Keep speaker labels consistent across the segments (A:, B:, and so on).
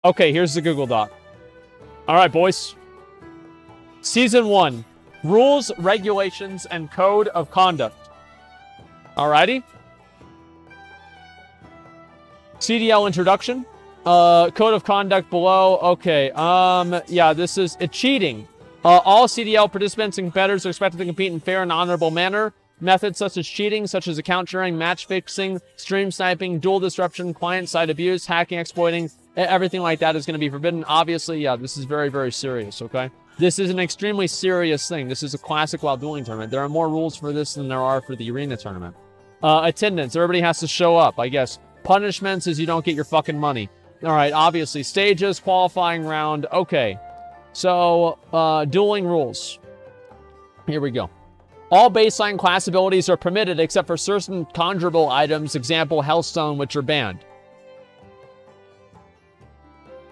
A: Okay, here's the Google Doc. All right, boys. Season 1. Rules, regulations, and code of conduct. Alrighty. CDL introduction. Code of conduct below. Okay. Yeah, this is cheating. All CDL participants and competitors are expected to compete in fair and honorable manner. Methods such as cheating, such as account sharing, match fixing, stream sniping, dual disruption, client-side abuse, hacking, exploiting, everything like that is going to be forbidden. Obviously, yeah, this is very, very serious, okay? This is an extremely serious thing. This is a classic WoW dueling tournament. There are more rules for this than there are for the arena tournament. Attendance. Everybody has to show up, I guess. Punishments is you don't get your fucking money. All right, obviously. Stages, qualifying round. Okay. So, dueling rules. Here we go. All baseline class abilities are permitted except for certain conjurable items, example, Hellstone, which are banned.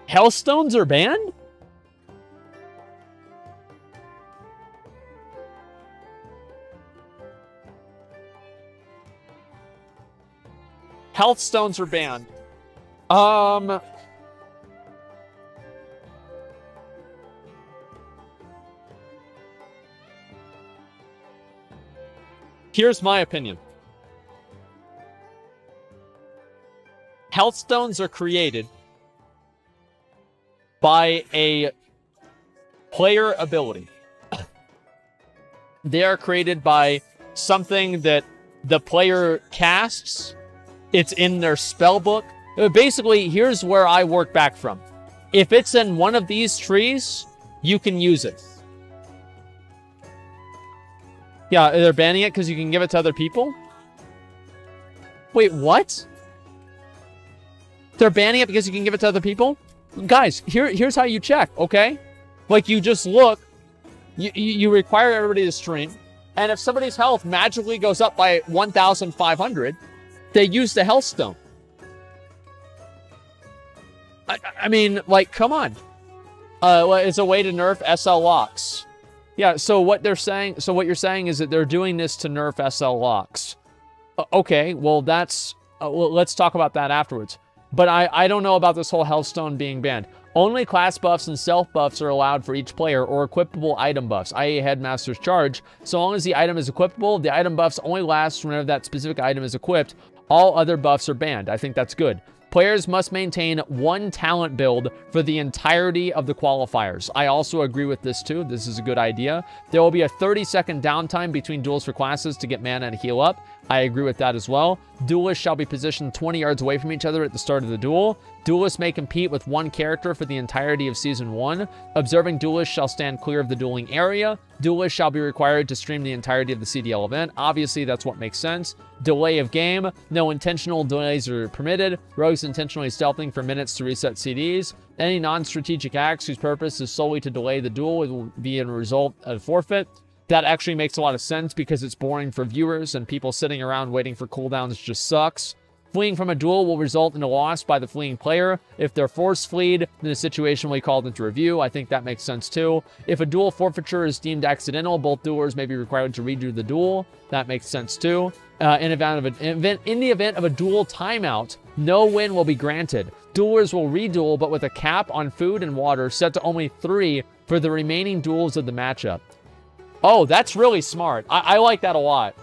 A: Hellstones are banned? Healthstones are banned. Here's my opinion. Healthstones are created by a player ability. They are created by something that the player casts. It's in their spell book. Basically, here's where I work back from. If it's in one of these trees, you can use it. Yeah, they're banning it because you can give it to other people? Wait, what? They're banning it because you can give it to other people? Guys, here's how you check, okay? Like, you just look. You require everybody to stream. And if somebody's health magically goes up by 1,500, they use the Hellstone. I mean, like, come on. It's a way to nerf SL locks. Yeah, so what you're saying is that they're doing this to nerf SL locks. Okay, well, that's... well, let's talk about that afterwards. But I don't know about this whole Hellstone being banned. Only class buffs and self buffs are allowed for each player, or equipable item buffs, i.e. Headmaster's Charge. So long as the item is equipable, the item buffs only last whenever that specific item is equipped. All other buffs are banned. I think that's good. Players must maintain one talent build for the entirety of the qualifiers. I also agree with this too. This is a good idea. There will be a 30-second downtime between duels for classes to get mana and heal up. I agree with that as well. Duelists shall be positioned 20 yards away from each other at the start of the duel. Duelists may compete with one character for the entirety of Season 1. Observing duelists shall stand clear of the dueling area. Duelists shall be required to stream the entirety of the CDL event. Obviously, that's what makes sense. Delay of game. No intentional delays are permitted. Rogues intentionally stealthing for minutes to reset CDs. Any non-strategic acts whose purpose is solely to delay the duel will be a result of forfeit. That actually makes a lot of sense because it's boring for viewers and people sitting around waiting for cooldowns just sucks. Fleeing from a duel will result in a loss by the fleeing player. If they're force fleed, then the situation will be called into review. I think that makes sense too. If a duel forfeiture is deemed accidental, both duelers may be required to redo the duel. That makes sense too. In the event of a duel timeout, no win will be granted. Duelers will reduel, but with a cap on food and water set to only 3 for the remaining duels of the matchup. Oh, that's really smart. I like that a lot.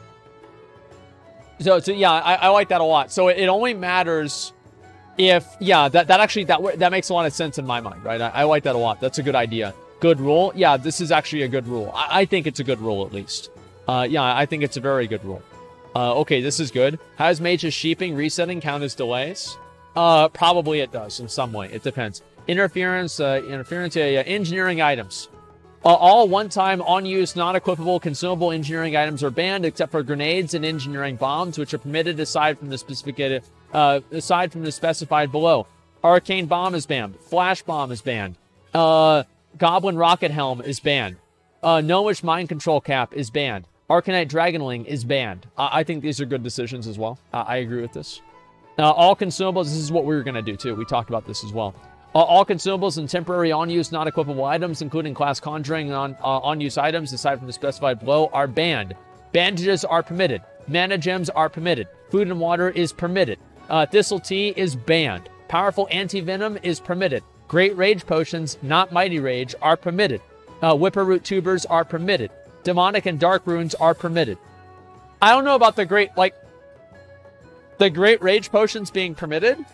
A: So yeah, I like that a lot. So it only matters if, yeah, that makes a lot of sense in my mind, right? I like that a lot. That's a good idea. Good rule. Yeah, this is actually a good rule. I think it's a good rule, at least. Yeah, I think it's a very good rule. Okay, this is good. How does Mage's sheeping, resetting count as delays? Probably it does in some way. It depends. Interference, engineering items. All one-time, unused, non-equipable, consumable engineering items are banned, except for grenades and engineering bombs, which are permitted aside from the specified below. Arcane bomb is banned. Flash bomb is banned. Goblin rocket helm is banned. Gnomish mind control cap is banned. Arcanite dragonling is banned. I think these are good decisions as well. I agree with this. All consumables. This is what we were gonna do too. We talked about this as well. All consumables and temporary unused, non-equipable items, including class conjuring and unused items, aside from the specified below, are banned. Bandages are permitted. Mana gems are permitted. Food and water is permitted. Thistle tea is banned. Powerful anti-venom is permitted. Great Rage potions, not Mighty Rage, are permitted. Whipperroot tubers are permitted. Demonic and Dark runes are permitted. I don't know about the Great Rage potions being permitted.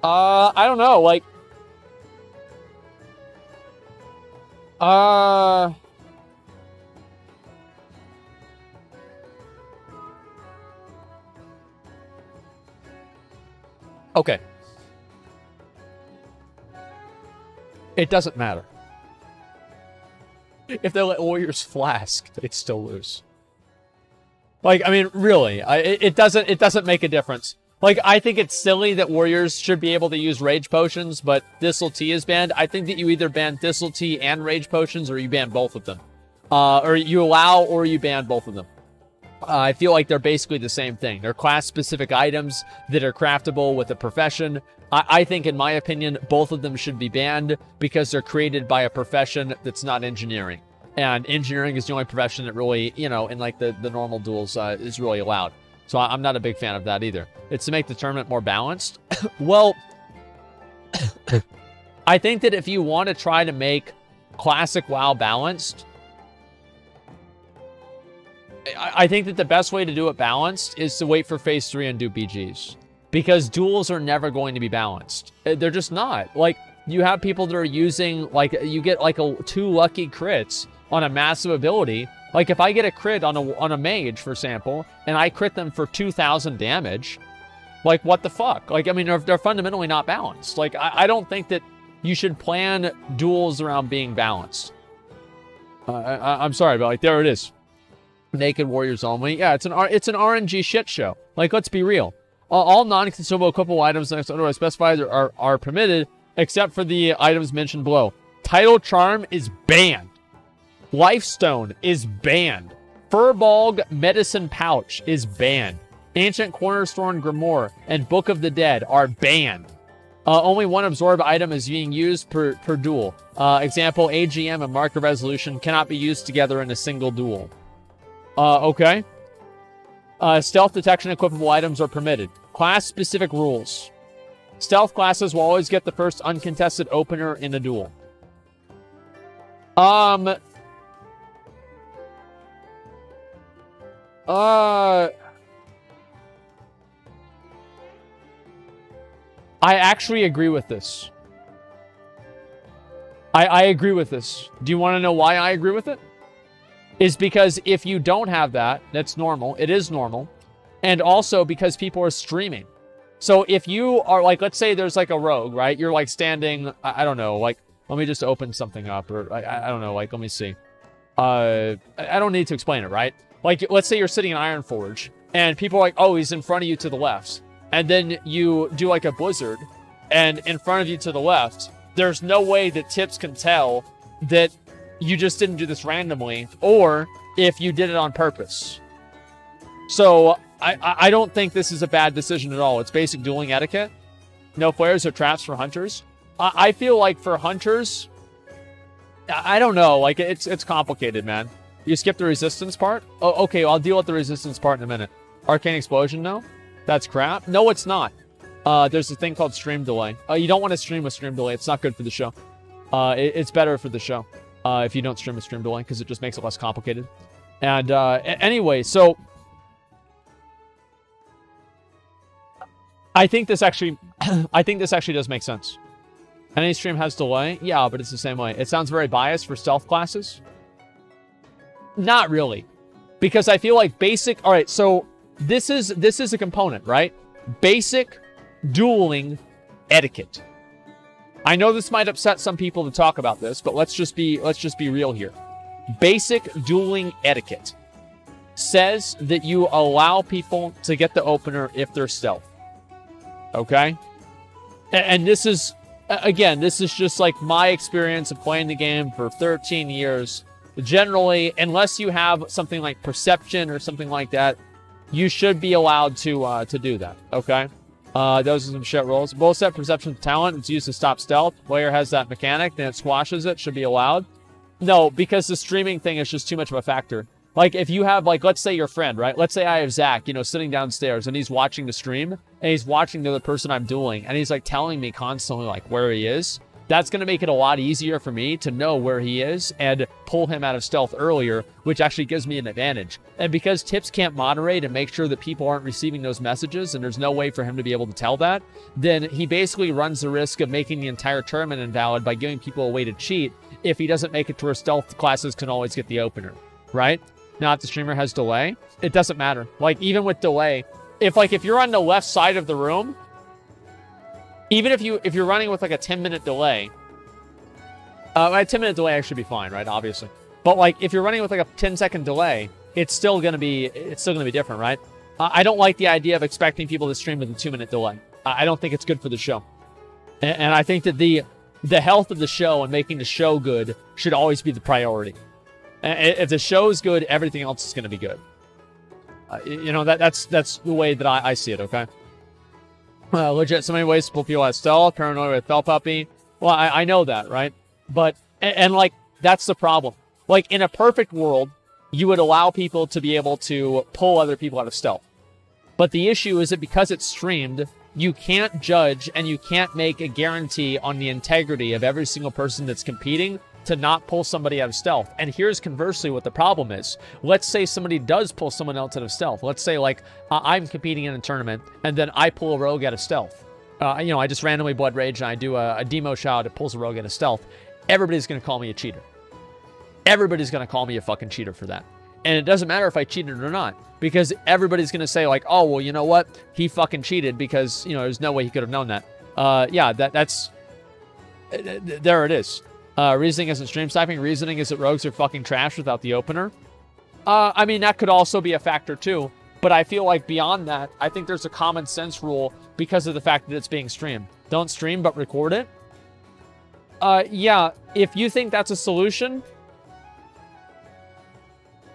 A: I don't know, like... Okay. It doesn't matter. If they let warriors flask, they'd still lose. Like, I mean, really, it doesn't make a difference. Like, I think it's silly that warriors should be able to use rage potions, but Thistle Tea is banned. I think that you either ban Thistle Tea and rage potions, or you ban both of them. Or you allow, or you ban both of them. I feel like they're basically the same thing. They're class-specific items that are craftable with a profession. I think, in my opinion, both of them should be banned because they're created by a profession that's not engineering. And engineering is the only profession that really, you know, in like the normal duels is really allowed. So I'm not a big fan of that either. It's to make the tournament more balanced. Well, I think that if you want to try to make Classic WoW balanced, I think that the best way to do it balanced is to wait for Phase 3 and do BGs. Because duels are never going to be balanced. They're just not. Like, you have people that are using, like, you get like 2 lucky crits on a massive ability. Like, if I get a crit on a mage, for example, and I crit them for 2,000 damage, like, what the fuck? Like, I mean, they're fundamentally not balanced. Like, I don't think that you should plan duels around being balanced. I'm sorry, but, like, there it is. Naked warriors only. Yeah, it's an RNG shit show. Like, let's be real. All non-consumable equipable items otherwise specified are permitted, except for the items mentioned below. Title Charm is banned. Lifestone is banned. Furbolg Medicine Pouch is banned. Ancient Cornerstone Grimoire and Book of the Dead are banned. Only one absorb item is being used per duel. Example, AGM and Marker Resolution cannot be used together in a single duel. Okay. Stealth detection equipable items are permitted. Class-specific rules. Stealth classes will always get the first uncontested opener in a duel. I actually agree with this. I agree with this. Do you want to know why I agree with it? Is because if you don't have that, that's normal. It is normal. And also because people are streaming. So if you are like, let's say there's like a rogue, right? You're like standing, I don't know, like, let me just open something up. Or I don't know, like, let me see. I don't need to explain it, right? Like, let's say you're sitting in Ironforge and people are like, oh, he's in front of you to the left. And then you do like a blizzard and in front of you to the left, there's no way that Tips can tell that you just didn't do this randomly, or if you did it on purpose. So, I don't think this is a bad decision at all. It's basic dueling etiquette. No flares or traps for hunters. I feel like for hunters, I don't know. Like, it's complicated, man. You skip the resistance part? Oh, okay, I'll deal with the resistance part in a minute. Arcane Explosion, no? That's crap. No, it's not. There's a thing called stream delay. You don't want to stream with stream delay. It's not good for the show. It's better for the show. If you don't stream with stream delay, because it just makes it less complicated. And anyway, so I think this actually does make sense. Any stream has delay, yeah, but it's the same way. It sounds very biased for stealth classes. Not really, because I feel like basic. All right, so this is a component, right? Basic dueling etiquette. I know this might upset some people to talk about this, but let's just be real here. Basic dueling etiquette says that you allow people to get the opener if they're stealth. Okay? And this is, again, this is just like my experience of playing the game for 13 years. Generally, unless you have something like perception or something like that, you should be allowed to do that. Okay? Those are some shit rolls. Both set perception talent. It's used to stop stealth. Player has that mechanic, then it squashes it. Should be allowed. No, because the streaming thing is just too much of a factor. Like, if you have, like, let's say your friend, right? Let's say I have Zach, you know, sitting downstairs, and he's watching the stream, and he's watching the other person I'm dueling, and he's, like, telling me constantly, like, where he is. That's going to make it a lot easier for me to know where he is and pull him out of stealth earlier, which actually gives me an advantage. And because Tips can't moderate and make sure that people aren't receiving those messages, and there's no way for him to be able to tell that, then he basically runs the risk of making the entire tournament invalid by giving people a way to cheat if he doesn't make it to where stealth classes can always get the opener, right? Now, if the streamer has delay, it doesn't matter. Like, even with delay, if you're on the left side of the room, even if you're running with, like, a 10-minute delay, a 10-minute delay actually be fine, right? Obviously. But, like, if you're running with, like, a 10-second delay, it's still gonna be different, right? I don't like the idea of expecting people to stream with a 2-minute delay. I don't think it's good for the show. And I think that the health of the show and making the show good should always be the priority. If the show is good, everything else is going to be good. You know, that's the way that I see it, okay? Legit, so many ways to pull people out of stealth, paranoia with Fell Puppy. Well, I know that, right? But, and like, that's the problem. Like, in a perfect world, you would allow people to be able to pull other people out of stealth. But the issue is that because it's streamed, you can't judge and you can't make a guarantee on the integrity of every single person that's competing to not pull somebody out of stealth. And here's conversely what the problem is. Let's say somebody does pull someone else out of stealth. Let's say, like, I'm competing in a tournament, and then I pull a rogue out of stealth. You know, I just randomly Blood Rage, and I do a demo shot that pulls a rogue out of stealth. Everybody's going to call me a cheater. Everybody's going to call me a fucking cheater for that. And it doesn't matter if I cheated or not, because everybody's going to say, like, oh, well, you know what? He fucking cheated because, you know, there's no way he could have known that. Yeah, that's... There it is. Reasoning isn't stream sniping. Reasoning is that rogues are fucking trash without the opener. I mean, that could also be a factor too. But I feel like beyond that, I think there's a common sense rule because of the fact that it's being streamed. Don't stream, but record it. Yeah, if you think that's a solution,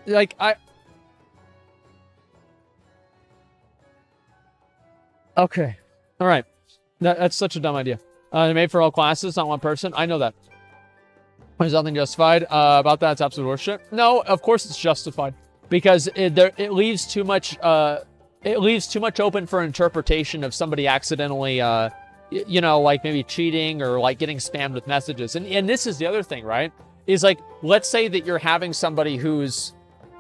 A: like, okay. All right. That's such a dumb idea. Made for all classes, not one person. I know that. There's nothing justified about that. It's absolute horseshit. No, of course it's justified because it leaves too much. It leaves too much open for interpretation of somebody accidentally, you know, like maybe cheating or like getting spammed with messages. And this is the other thing, right? Is like, let's say that you're having somebody who's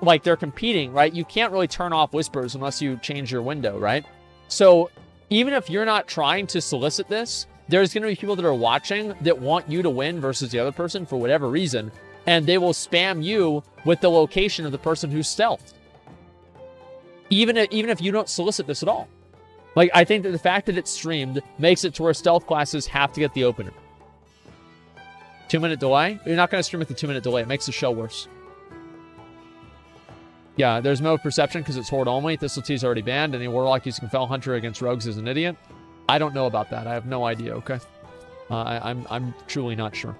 A: like they're competing, right? You can't really turn off whispers unless you change your window, right? So even if you're not trying to solicit this, there's going to be people that are watching that want you to win versus the other person for whatever reason, and they will spam you with the location of the person who's stealthed. Even if you don't solicit this at all. Like, I think that the fact that it's streamed makes it to where stealth classes have to get the opener. 2-minute delay? You're not going to stream with the 2-minute delay. It makes the show worse. Yeah, there's no perception because it's horde only. Thistle T's already banned. Any warlock using Fell Hunter against rogues is an idiot. I don't know about that. I have no idea, okay? I'm truly not sure.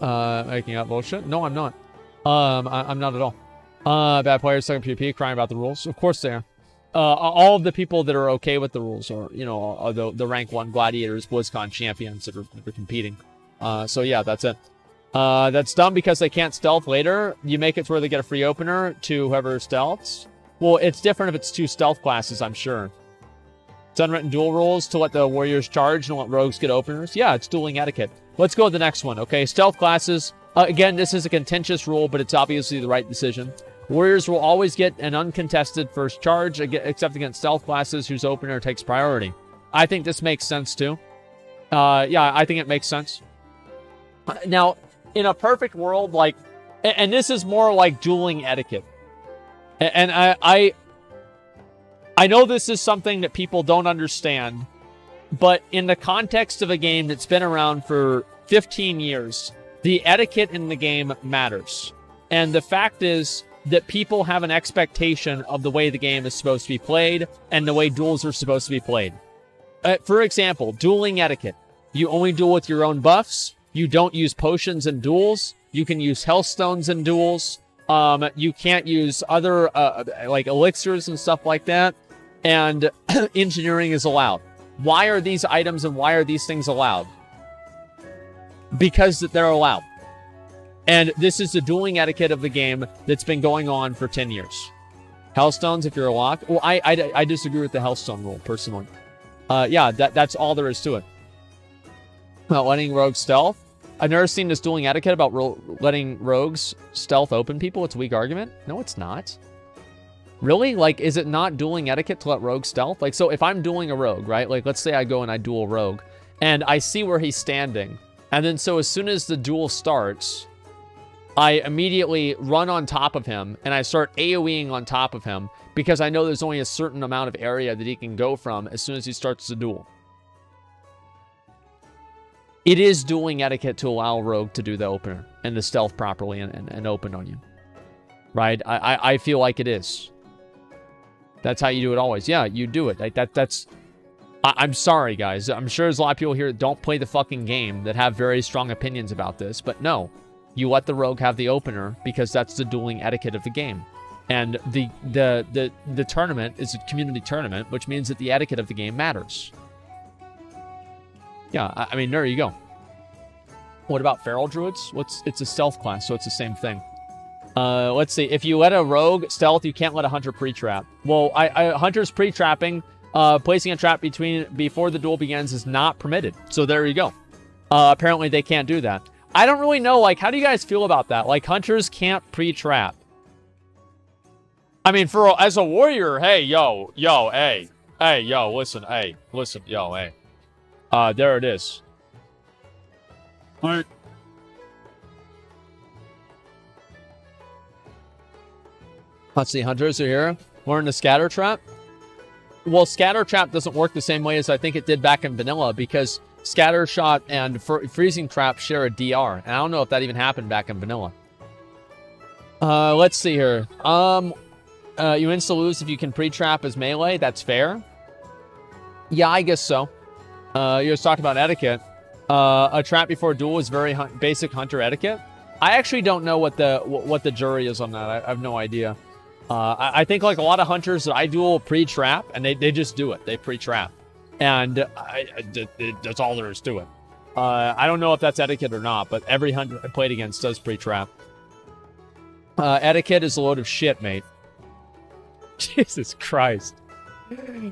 A: Making up bullshit? No, I'm not. I'm not at all. Bad players, second PvP, crying about the rules. Of course they are. All of the people that are okay with the rules are, you know, are the rank 1 gladiators, BlizzCon champions that are competing. So yeah, that's it. That's dumb because they can't stealth later. You make it to where they get a free opener to whoever stealths. Well, it's different if it's 2 stealth classes, I'm sure. It's unwritten duel rules to let the warriors charge and let rogues get openers. Yeah, it's dueling etiquette. Let's go to the next one, okay? Stealth classes. Again, this is a contentious rule, but it's obviously the right decision. Warriors will always get an uncontested first charge, except against stealth classes whose opener takes priority. I think this makes sense, too. Yeah, I think it makes sense. Now, in a perfect world, like... And this is more like dueling etiquette. And I know this is something that people don't understand, but in the context of a game that's been around for 15 years, the etiquette in the game matters. And the fact is that people have an expectation of the way the game is supposed to be played and the way duels are supposed to be played. For example, dueling etiquette. You only duel with your own buffs. You don't use potions in duels. You can use healthstones in duels. You can't use other, like elixirs and stuff like that. And engineering is allowed. Why are these items and why are these things allowed? Because they're allowed. And this is the dueling etiquette of the game that's been going on for 10 years. Hellstones, if you're a lock. Well, I disagree with the Hellstone rule, personally. Yeah, that's all there is to it. Letting rogues stealth. I've never seen this dueling etiquette about letting rogues stealth open people. It's a weak argument. No, it's not. Really? Like, is it not dueling etiquette to let rogues stealth? Like, so if I'm dueling a rogue, right? Like, let's say I go and I duel rogue, and I see where he's standing. And then so as soon as the duel starts, I immediately run on top of him, and I start AoEing on top of him, because I know there's only a certain amount of area that he can go from as soon as he starts the duel. It is dueling etiquette to allow a rogue to do the opener and the stealth properly and open on you. Right? I feel like it is. That's how you do it always. Yeah, you do it. Like I'm sorry, guys. I'm sure there's a lot of people here that don't play the fucking game that have very strong opinions about this. But no, you let the rogue have the opener because that's the dueling etiquette of the game. And the tournament is a community tournament, which means that the etiquette of the game matters. Yeah, I mean, there you go. What about feral druids? It's a stealth class, so it's the same thing. Let's see. If you let a rogue stealth, you can't let a hunter pre-trap. Well, hunter's pre-trapping, placing a trap before the duel begins is not permitted. So there you go. Apparently they can't do that. I don't really know. Like, how do you guys feel about that? Like, hunters can't pre-trap. I mean, as a warrior, hey, yo, hey, yo, listen, yo, hey. There it is. All right. Let's see, hunters are here. We're in the scatter trap. Well, scatter trap doesn't work the same way as I think it did back in vanilla, because scatter shot and freezing trap share a DR. And I don't know if that even happened back in vanilla. Let's see here. You insta-lose if you can pre-trap as melee. That's fair. Yeah, I guess so. You just talked about etiquette. A trap before duel is very basic hunter etiquette. I actually don't know what the jury is on that. I have no idea. I think like a lot of hunters that I duel pre-trap, and they just do it. They pre-trap. And that's all there is to it. I don't know if that's etiquette or not, but every hunter I played against does pre-trap. Etiquette is a load of shit, mate. Jesus Christ.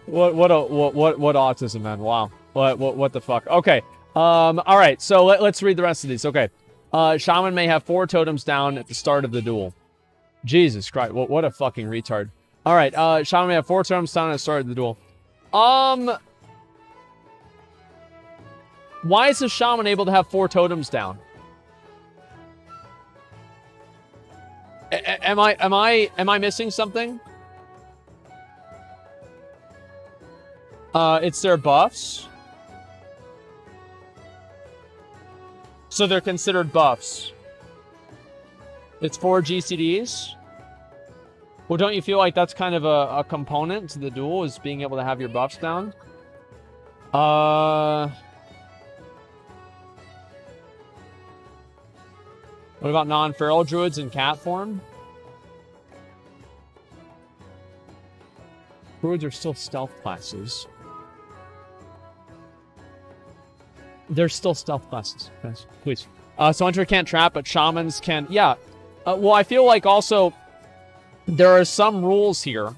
A: What autism, man. Wow. What the fuck? Okay. All right. So let's read the rest of these. Okay. Shaman may have 4 totems down at the start of the duel. Jesus Christ. What a fucking retard. All right. Shaman may have 4 totems down at the start of the duel. Why is the shaman able to have 4 totems down? Am I missing something? It's their buffs. So they're considered buffs. It's 4 GCDs. Well, don't you feel like that's kind of a component to the duel, is being able to have your buffs down? What about non-feral druids in cat form? Druids are still stealth classes. They're still stealth classes, guys. Please. So hunter can't trap, but shamans can. Yeah. Well, I feel like also there are some rules here.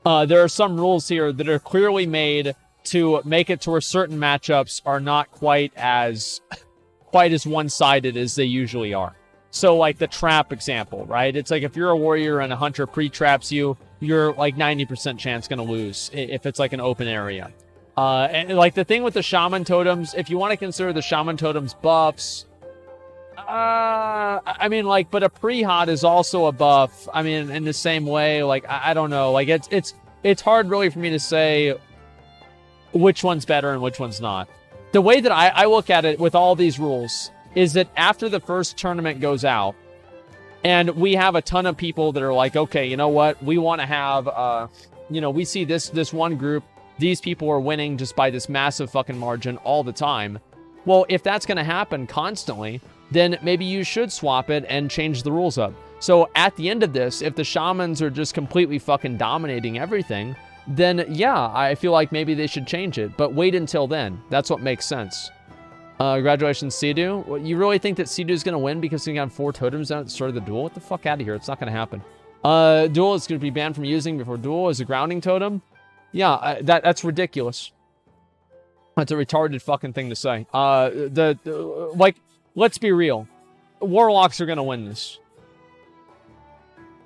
A: There are some rules here that are clearly made to make it to where certain matchups are not quite as one-sided as they usually are. So, like the trap example, right? It's like if you're a warrior and a hunter pre-traps you, you're like 90% chance going to lose if it's like an open area. And like the thing with the shaman totems, if you want to consider the shaman totems buffs, I mean, like, but a pre-hot is also a buff. I mean, in the same way, like, I don't know, like it's hard really for me to say which one's better and which one's not. The way that I look at it with all these rules is that after the first tournament goes out, and we have a ton of people that are like, okay, you know what? We want to have, you know, we see this one group, these people are winning just by this massive fucking margin all the time. Well, if that's going to happen constantly, then maybe you should swap it and change the rules up. So at the end of this, if the shamans are just completely fucking dominating everything, then yeah, I feel like maybe they should change it. But wait until then. That's what makes sense. Congratulations, Sea-Doo. What, you really think that Sea-Doo's going to win because he got 4 totems out at the start of the duel? What the fuck out of here? It's not going to happen. Duel is going to be banned from using before duel as a grounding totem. Yeah, that's ridiculous. That's a retarded fucking thing to say. Like, let's be real. Warlocks are going to win this.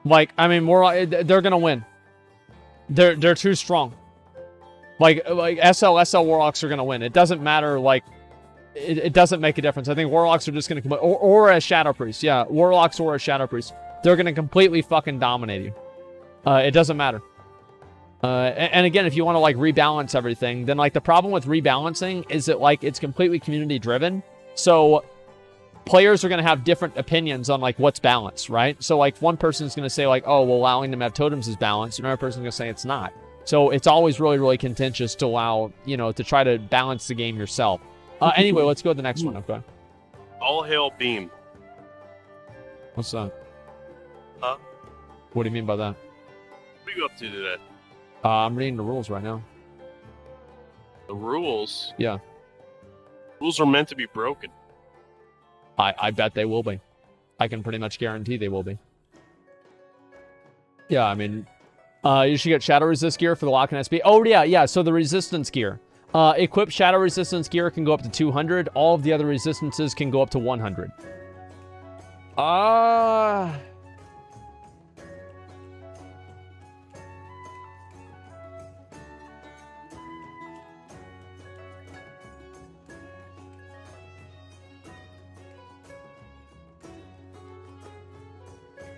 A: Like, I mean, they're going to win. They're too strong. Like SL Warlocks are going to win. It doesn't matter, like, it doesn't make a difference. I think Warlocks are just going to... Or a Shadow Priest. Yeah, Warlocks or a Shadow Priest. They're going to completely fucking dominate you. It doesn't matter. And again, if you want to, like, rebalance everything, then, like, the problem with rebalancing is that, like, it's completely community-driven. So, players are going to have different opinions on, like, what's balanced, right? So, like, one person's going to say, like, oh, well, allowing them to have totems is balanced. Another person's going to say it's not. So, it's always really, really contentious to allow, you know, to try to balance the game yourself. Anyway, let's go to the next one. Okay.
B: All hail Beam.
A: What's that?
B: Huh?
A: What do you mean by that?
B: What are you up to today?
A: I'm reading the rules right now.
B: The rules?
A: Yeah.
B: Rules are meant to be broken.
A: I bet they will be. I can pretty much guarantee they will be. Yeah, I mean, you should get Shadow Resist gear for the lock and SP. Oh, yeah. So the Resistance gear. Equip Shadow Resistance gear can go up to 200. All of the other resistances can go up to 100.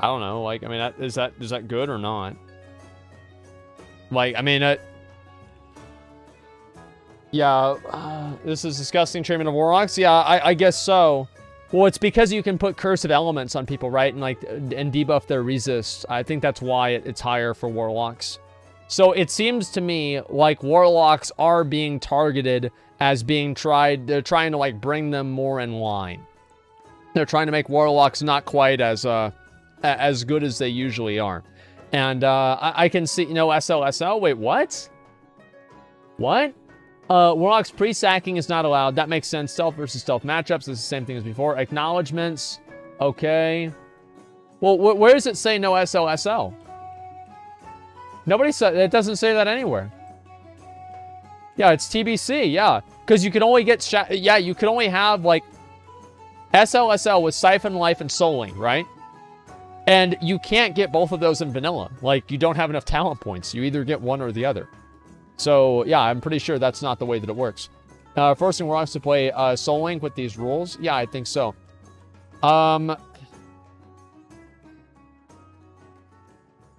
A: I don't know. Like, I mean, is that good or not? Like, I mean, yeah, this is disgusting treatment of Warlocks. Yeah, I guess so. Well, it's because you can put cursive elements on people, right? And, like, and debuff their resist. I think that's why it's higher for Warlocks. So it seems to me like Warlocks are being targeted as being tried. They're trying to, like, bring them more in line. They're trying to make Warlocks not quite as good as they usually are. And I can see, you know, SLSL. Wait, what? What? Warlock's pre-sacking is not allowed. That makes sense. Stealth versus stealth matchups is the same thing as before. Acknowledgements. Okay. Well, where does it say no SLSL? Nobody said... It doesn't say that anywhere. Yeah, it's TBC. Yeah. Because you can only get... Yeah, you can only have, like... SLSL with Siphon, Life, and Souling, right? And you can't get both of those in vanilla. Like, you don't have enough talent points. You either get one or the other. So, yeah, I'm pretty sure that's not the way that it works. Forcing Warlocks to play Soul Link with these rules? Yeah, I think so.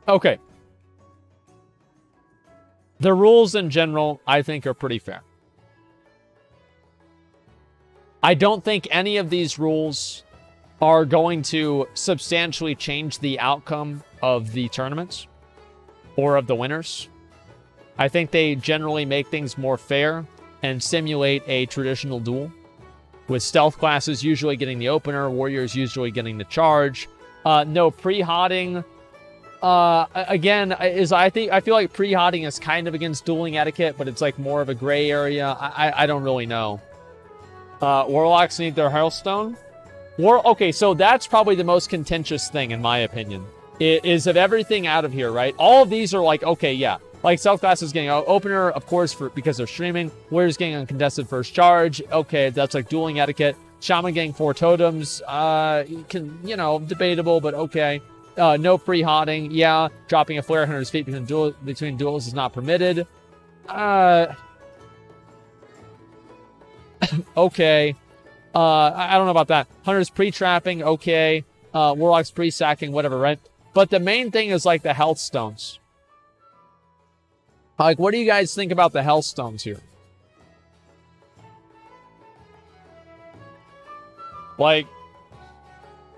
A: Okay. The rules in general, I think, are pretty fair. I don't think any of these rules are going to substantially change the outcome of the tournaments or of the winners. I think they generally make things more fair and simulate a traditional duel, with stealth classes usually getting the opener, warriors usually getting the charge. No pre-hotting. Again, I feel like pre-hotting is kind of against dueling etiquette, but it's like more of a gray area. I don't really know. Warlocks need their Hearthstone. Okay, so that's probably the most contentious thing, in my opinion. Is of everything out of here, right? All of these are like, okay, yeah. Like, stealth class is getting an opener, of course, because they're streaming. Warriors getting uncontested first charge. Okay, that's like dueling etiquette. Shaman getting 4 totems. You know, debatable, but okay. No pre-hotting. Yeah, dropping a flare 100 feet between duels is not permitted. Okay. I don't know about that. Hunters pre-trapping, okay. Warlocks pre-sacking, whatever, right? But the main thing is, like, the health stones. Like, what do you guys think about the health stones here? Like,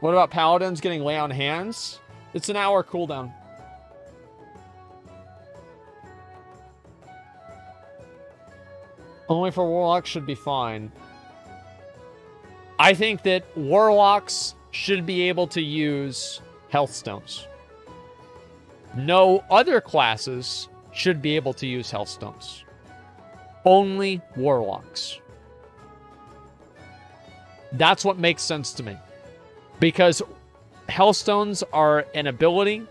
A: what about paladins getting lay on hands? It's an hour cooldown. Only for warlocks should be fine. I think that warlocks should be able to use health stones. No other classes should be able to use health stones. Only warlocks. That's what makes sense to me. Because Hellstones are an ability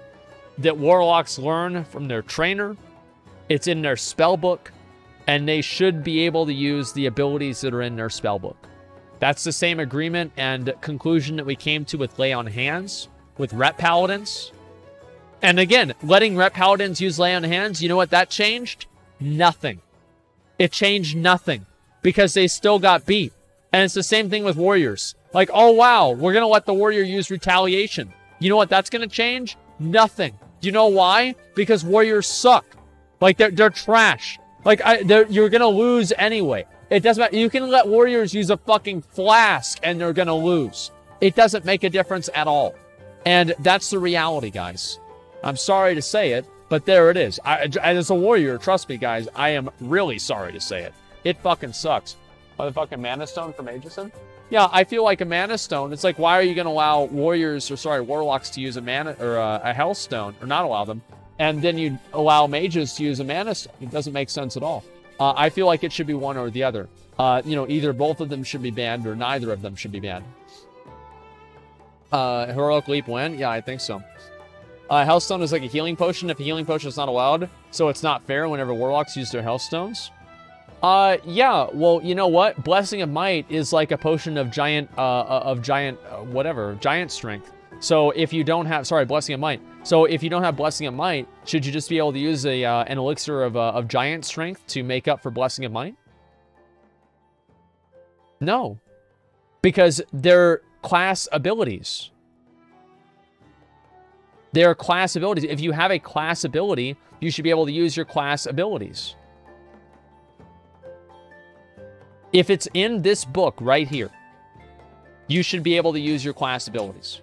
A: that Warlocks learn from their trainer. It's in their spellbook, and they should be able to use the abilities that are in their spellbook. That's the same agreement and conclusion that we came to with Lay on Hands, with Ret Paladins. And again, letting Ret Paladins use Lay on Hands, you know what that changed? Nothing. It changed nothing, because they still got beat. And it's the same thing with Warriors. Like, oh wow, we're going to let the Warrior use Retaliation. You know what that's going to change? Nothing. Do you know why? Because Warriors suck. Like, they're trash. Like, you're going to lose anyway. It doesn't matter. You can let Warriors use a fucking flask and they're going to lose. It doesn't make a difference at all. And that's the reality, guys. I'm sorry to say it, but there it is. As a Warrior, trust me, guys, I am really sorry to say it. It fucking sucks. Oh, the fucking Mana Stone from Aegison? Yeah, I feel like a Mana Stone. It's like, why are you going to allow Warlocks to use a Mana, or a Hellstone, or not allow them, and then you allow Mages to use a Mana Stone? It doesn't make sense at all. I feel like it should be one or the other. You know, either both of them should be banned, or neither of them should be banned. Heroic Leap win? Yeah, I think so. Hellstone is like a healing potion. If a healing potion is not allowed, so it's not fair whenever Warlocks use their Hellstones. Yeah, well, you know what? Blessing of Might is like a potion of giant strength. So if you don't have, Blessing of Might. So if you don't have Blessing of Might, should you just be able to use an elixir of giant strength to make up for Blessing of Might? No. Because they're class abilities. They're class abilities. If you have a class ability, you should be able to use your class abilities. If it's in this book right here, you should be able to use your class abilities.